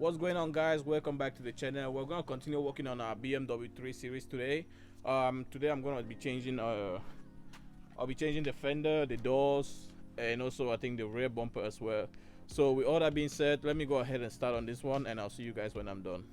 What's going on, guys? Welcome back to the channel. We're gonna continue working on our BMW 3 Series today. Today I'm gonna be changing I'll be changing the fender, the doors, and also I think the rear bumper as well. So with all that being said, let me go ahead and start on this one, and I'll see you guys when I'm done.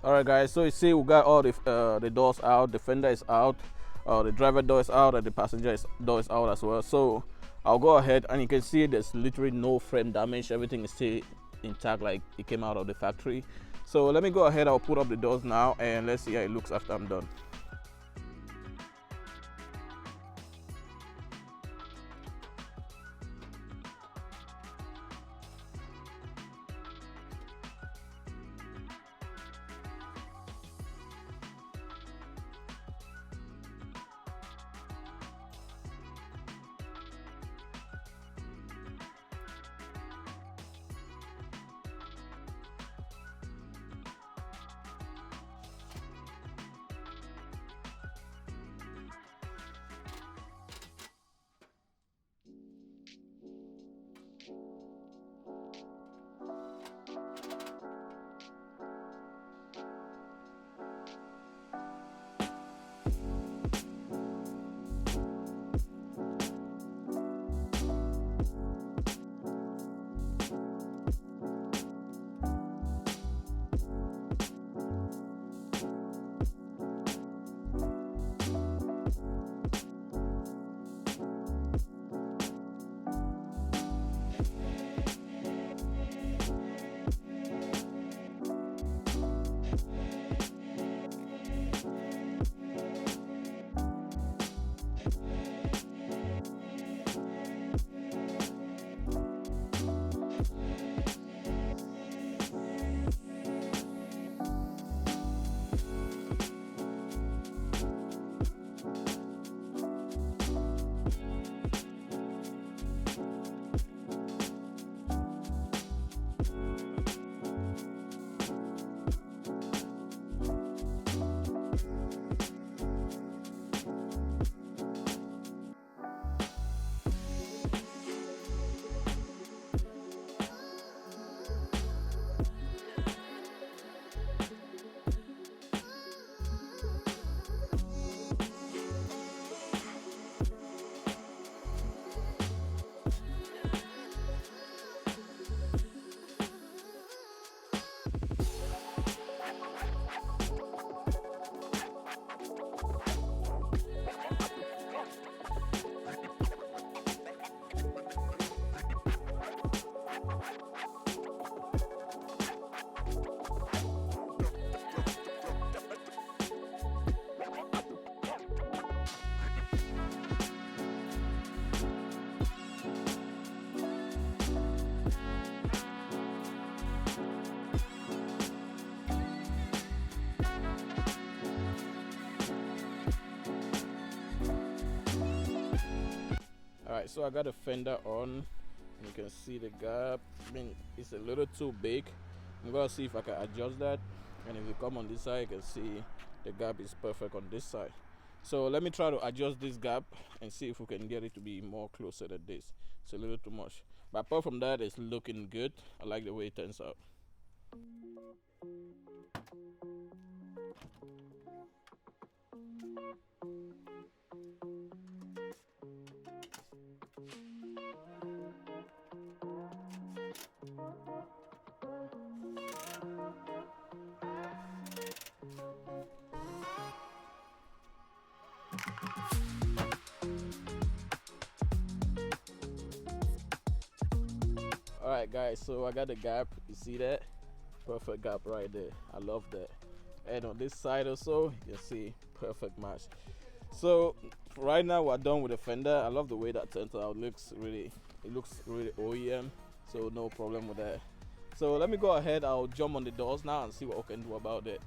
All right, guys. So you see, we got all the doors out. The fender is out. The driver door is out, and the passenger door is out as well. So I'll go ahead, and you can see there's literally no frame damage. Everything is still intact, like it came out of the factory. So let me go ahead. I'll put up the doors now, and let's see how it looks after I'm done. Alright, so I got the fender on. You can see the gap. I mean, it's a little too big. I'm gonna see if I can adjust that. And if you come on this side, you can see the gap is perfect on this side. So let me try to adjust this gap and see if we can get it to be more closer than this. It's a little too much. But apart from that, it's looking good. I like the way it turns out. Alright guys, so I got the gap. You see that? Perfect gap right there. I love that. And on this side also, you can see perfect match. So right now we're done with the fender. I love the way that turns out. It looks really OEM, so no problem with that. So let me go ahead. I'll jump on the doors now and see what we can do about it.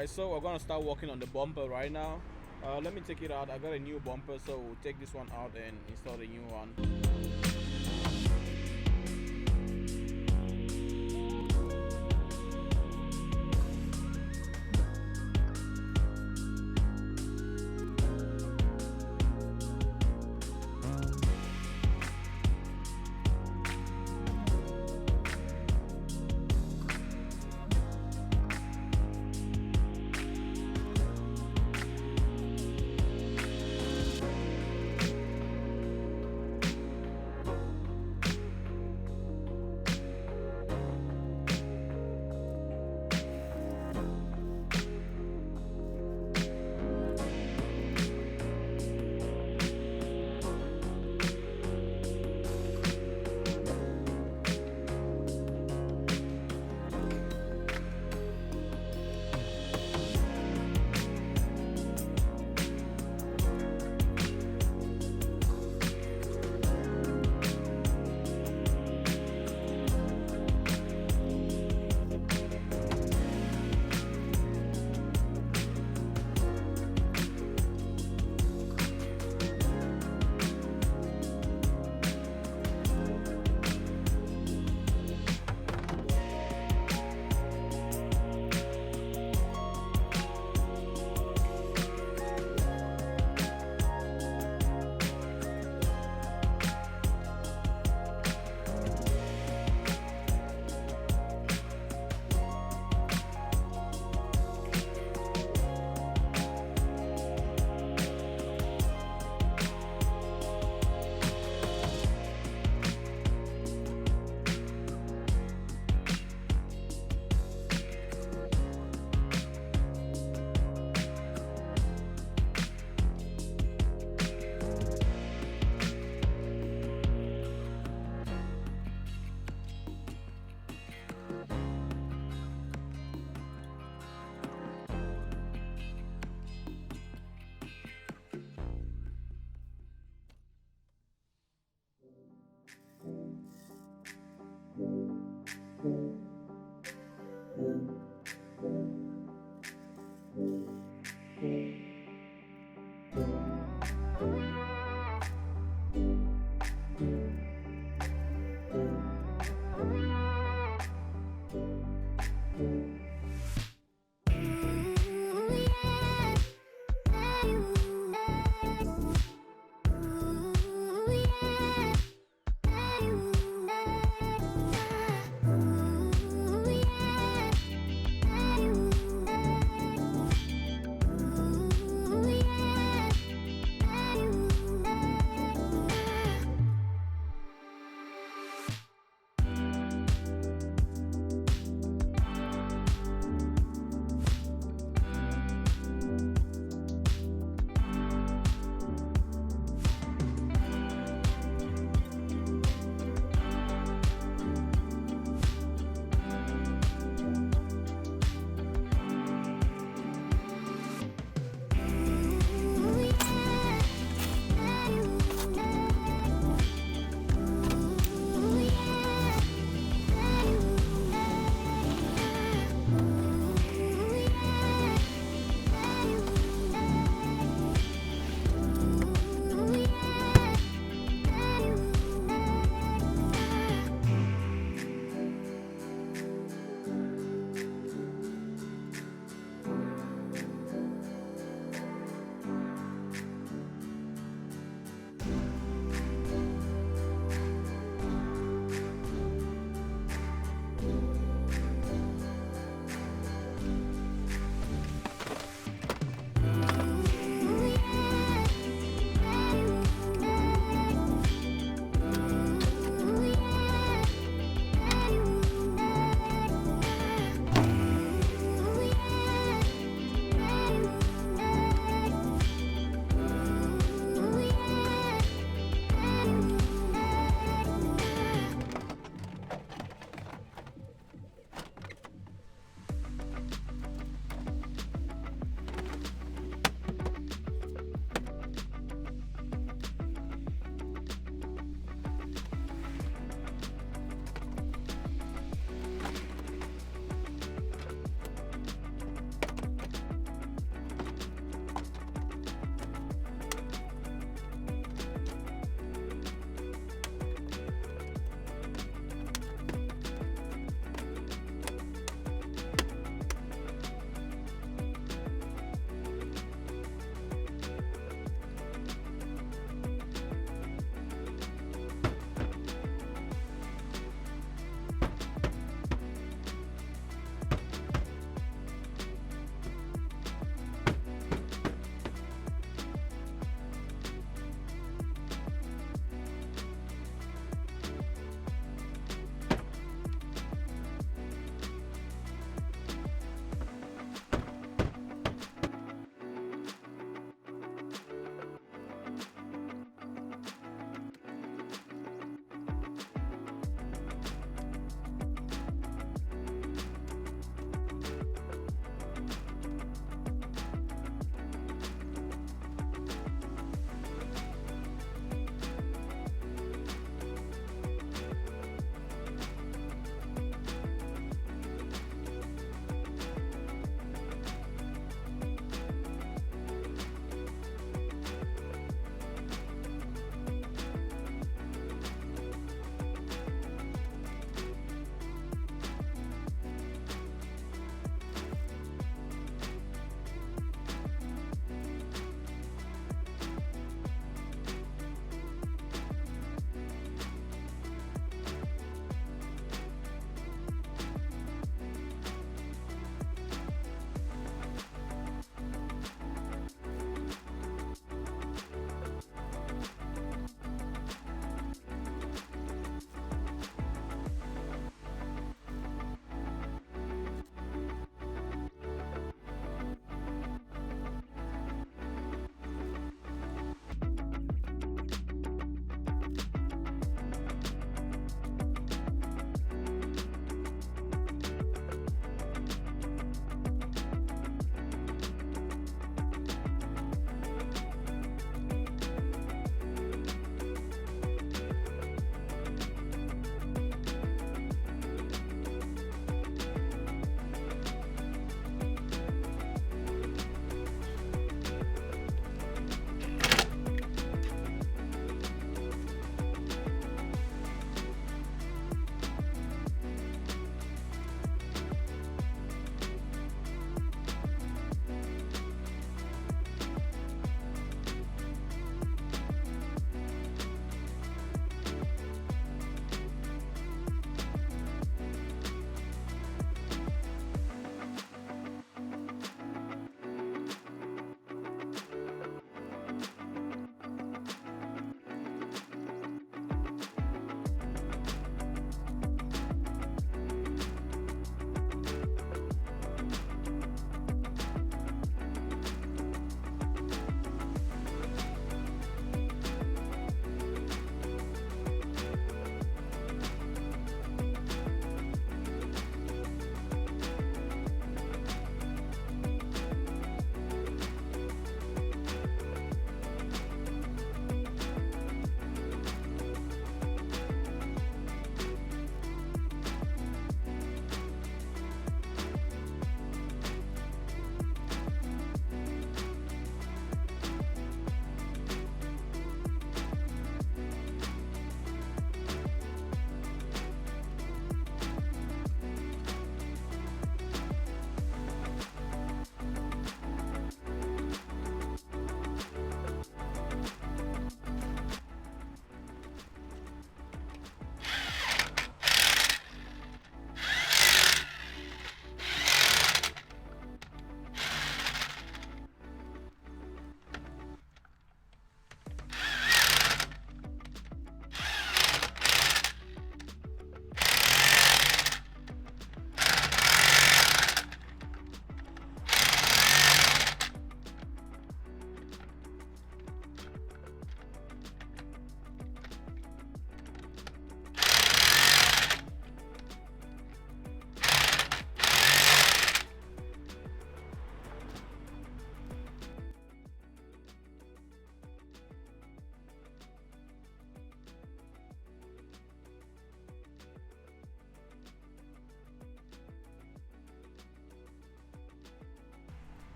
guys, so we're gonna start working on the bumper right now. Let me take it out. I got a new bumper, so we'll take this one out and install the new one.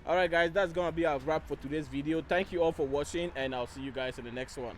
All right, guys, that's gonna be our wrap for today's video. Thank you all for watching, and I'll see you guys in the next one.